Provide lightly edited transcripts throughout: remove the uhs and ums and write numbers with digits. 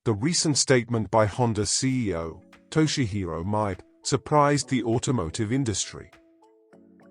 The recent statement by Honda CEO Toshihiro Mibe surprised the automotive industry.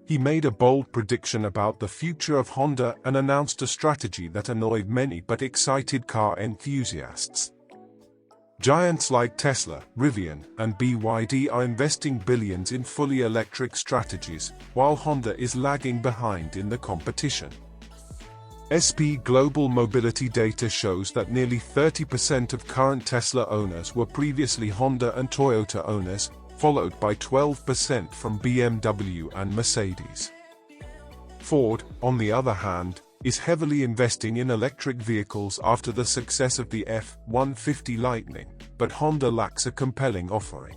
He made a bold prediction about the future of Honda and announced a strategy that annoyed many but excited car enthusiasts. Giants like Tesla, Rivian, and BYD are investing billions in fully electric strategies, while Honda is lagging behind in the competition. SP Global Mobility data shows that nearly 30% of current Tesla owners were previously Honda and Toyota owners, followed by 12% from BMW and Mercedes. Ford, on the other hand, is heavily investing in electric vehicles after the success of the F-150 Lightning, but Honda lacks a compelling offering.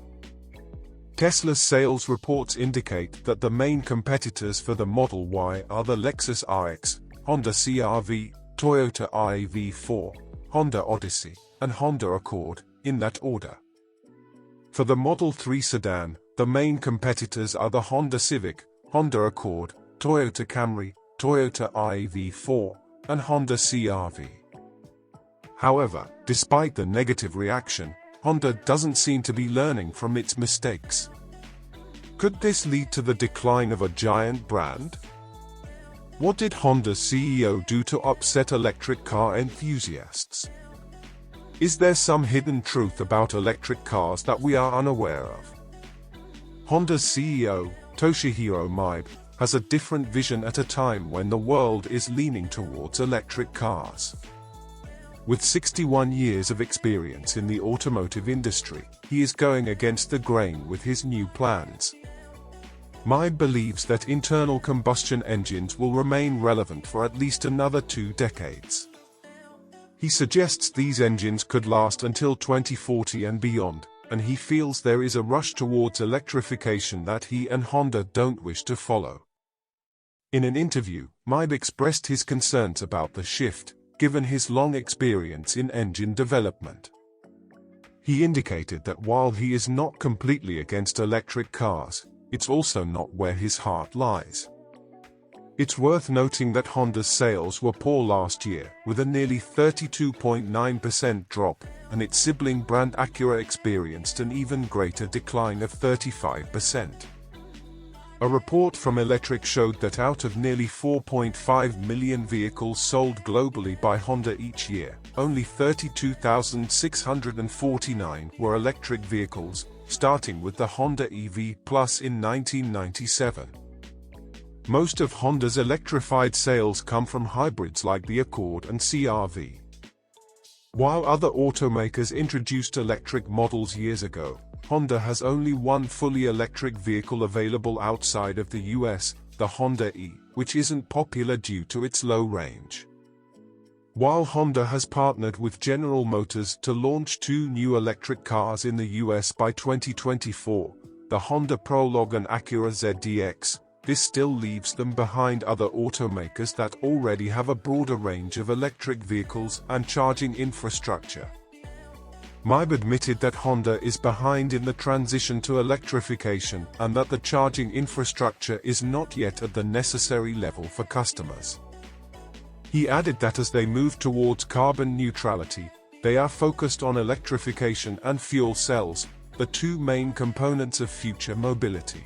Tesla's sales reports indicate that the main competitors for the Model Y are the Lexus RX, Honda CR-V, Toyota RAV4, Honda Odyssey, and Honda Accord, in that order. For the Model 3 sedan, the main competitors are the Honda Civic, Honda Accord, Toyota Camry, Toyota RAV4, and Honda CR-V. However, despite the negative reaction, Honda doesn't seem to be learning from its mistakes. Could this lead to the decline of a giant brand? What did Honda's CEO do to upset electric car enthusiasts? Is there some hidden truth about electric cars that we are unaware of? Honda's CEO, Toshihiro Mibe, has a different vision at a time when the world is leaning towards electric cars. With 61 years of experience in the automotive industry, he is going against the grain with his new plans. Mibe believes that internal combustion engines will remain relevant for at least another 2 decades. He suggests these engines could last until 2040 and beyond, and he feels there is a rush towards electrification that he and Honda don't wish to follow. In an interview, Mibe expressed his concerns about the shift, given his long experience in engine development. He indicated that while he is not completely against electric cars, it's also not where his heart lies. It's worth noting that Honda's sales were poor last year, with a nearly 32.9% drop, and its sibling brand Acura experienced an even greater decline of 35%. A report from Electric showed that out of nearly 4.5 million vehicles sold globally by Honda each year, only 32,649 were electric vehicles, starting with the Honda EV Plus in 1997. Most of Honda's electrified sales come from hybrids like the Accord and CR-V. While other automakers introduced electric models years ago, Honda has only one fully electric vehicle available outside of the US, the Honda E, which isn't popular due to its low range. While Honda has partnered with General Motors to launch 2 new electric cars in the US by 2024, the Honda Prologue and Acura ZDX, this still leaves them behind other automakers that already have a broader range of electric vehicles and charging infrastructure. Mibe admitted that Honda is behind in the transition to electrification and that the charging infrastructure is not yet at the necessary level for customers. He added that as they move towards carbon neutrality, they are focused on electrification and fuel cells, the 2 main components of future mobility.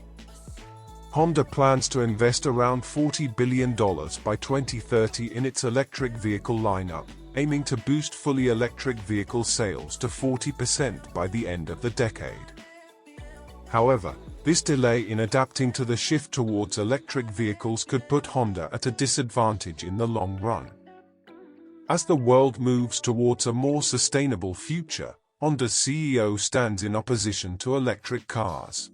Honda plans to invest around $40 billion by 2030 in its electric vehicle lineup, aiming to boost fully electric vehicle sales to 40% by the end of the decade. However, this delay in adapting to the shift towards electric vehicles could put Honda at a disadvantage in the long run. As the world moves towards a more sustainable future, Honda's CEO stands in opposition to electric cars.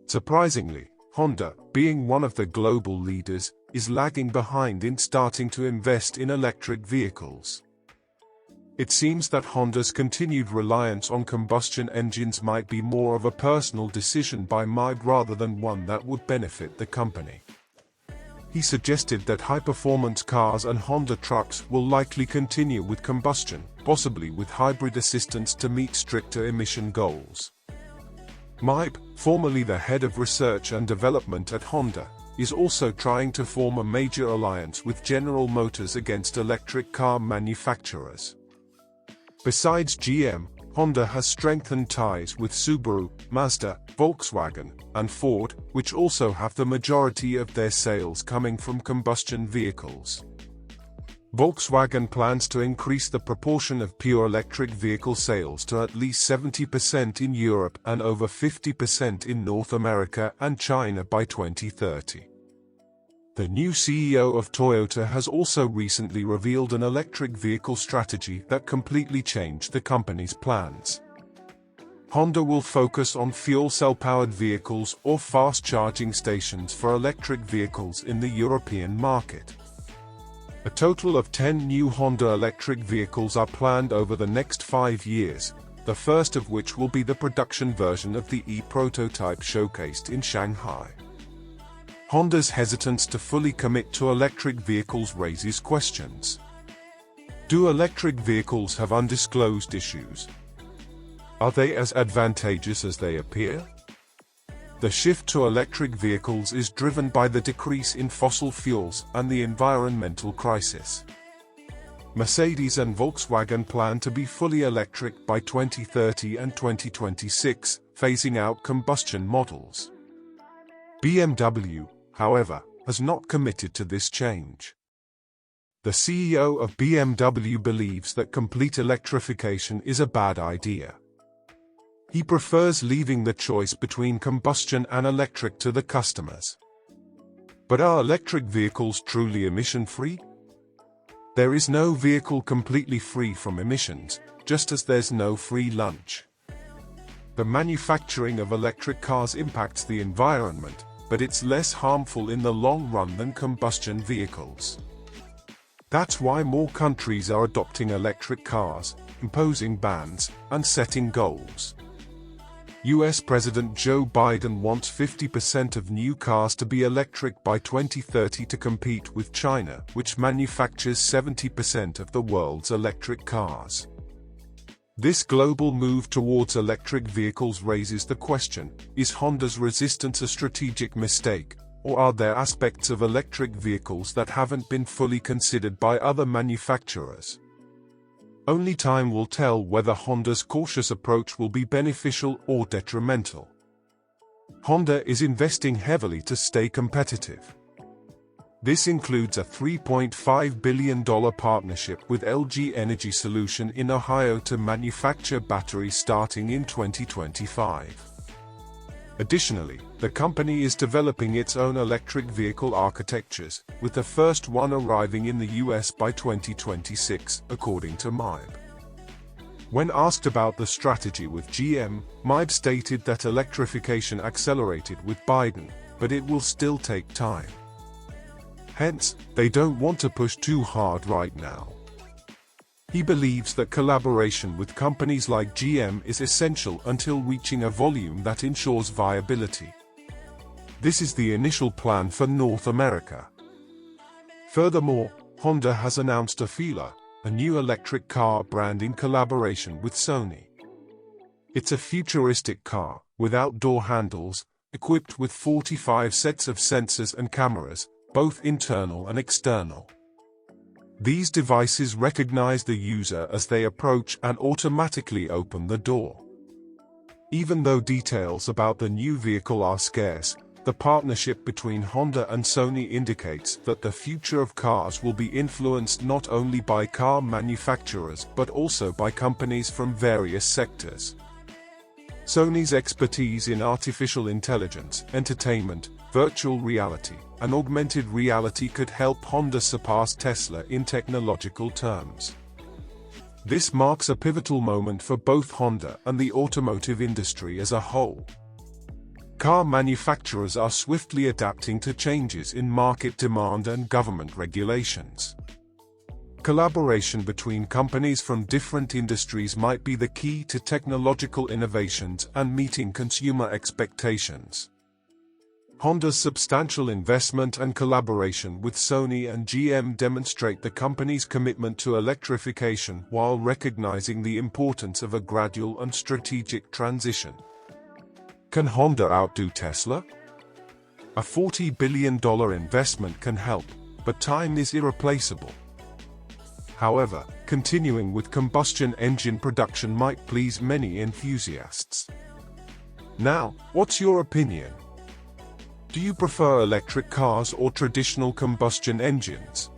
Surprisingly, Honda, being one of the global leaders, is lagging behind in starting to invest in electric vehicles. It seems that Honda's continued reliance on combustion engines might be more of a personal decision by Mibe rather than one that would benefit the company. He suggested that high-performance cars and Honda trucks will likely continue with combustion, possibly with hybrid assistance to meet stricter emission goals. Mibe, formerly the head of research and development at Honda, is also trying to form a major alliance with General Motors against electric car manufacturers. Besides GM, Honda has strengthened ties with Subaru, Mazda, Volkswagen, and Ford, which also have the majority of their sales coming from combustion vehicles. Volkswagen plans to increase the proportion of pure electric vehicle sales to at least 70% in Europe and over 50% in North America and China by 2030. The new CEO of Toyota has also recently revealed an electric vehicle strategy that completely changed the company's plans. Honda will focus on fuel cell-powered vehicles or fast-charging stations for electric vehicles in the European market. A total of 10 new Honda electric vehicles are planned over the next 5 years, the first of which will be the production version of the e-prototype showcased in Shanghai. Honda's hesitance to fully commit to electric vehicles raises questions. Do electric vehicles have undisclosed issues? Are they as advantageous as they appear? The shift to electric vehicles is driven by the decrease in fossil fuels and the environmental crisis. Mercedes and Volkswagen plan to be fully electric by 2030 and 2026, phasing out combustion models. BMW, however, has not committed to this change. The CEO of BMW believes that complete electrification is a bad idea. He prefers leaving the choice between combustion and electric to the customers. But are electric vehicles truly emission-free? There is no vehicle completely free from emissions, just as there's no free lunch. The manufacturing of electric cars impacts the environment, but it's less harmful in the long run than combustion vehicles. That's why more countries are adopting electric cars, imposing bans, and setting goals. US President Joe Biden wants 50% of new cars to be electric by 2030 to compete with China, which manufactures 70% of the world's electric cars. This global move towards electric vehicles raises the question, is Honda's resistance a strategic mistake, or are there aspects of electric vehicles that haven't been fully considered by other manufacturers? Only time will tell whether Honda's cautious approach will be beneficial or detrimental. Honda is investing heavily to stay competitive. This includes a $3.5 billion partnership with LG Energy Solution in Ohio to manufacture batteries starting in 2025. Additionally, the company is developing its own electric vehicle architectures, with the first one arriving in the US by 2026, according to Mibe. When asked about the strategy with GM, Mibe stated that electrification accelerated with Biden, but it will still take time. Hence, they don't want to push too hard right now. He believes that collaboration with companies like GM is essential until reaching a volume that ensures viability. This is the initial plan for North America. Furthermore, Honda has announced Afeela, a new electric car brand in collaboration with Sony. It's a futuristic car, with outdoor handles, equipped with 45 sets of sensors and cameras, both internal and external. These devices recognize the user as they approach and automatically open the door. Even though details about the new vehicle are scarce, the partnership between Honda and Sony indicates that the future of cars will be influenced not only by car manufacturers but also by companies from various sectors. Sony's expertise in artificial intelligence, entertainment, virtual reality, and augmented reality could help Honda surpass Tesla in technological terms. This marks a pivotal moment for both Honda and the automotive industry as a whole. Car manufacturers are swiftly adapting to changes in market demand and government regulations. Collaboration between companies from different industries might be the key to technological innovations and meeting consumer expectations. Honda's substantial investment and collaboration with Sony and GM demonstrate the company's commitment to electrification while recognizing the importance of a gradual and strategic transition. Can Honda outdo Tesla? A $40 billion investment can help, but time is irreplaceable. However, continuing with combustion engine production might please many enthusiasts. Now, what's your opinion? Do you prefer electric cars or traditional combustion engines?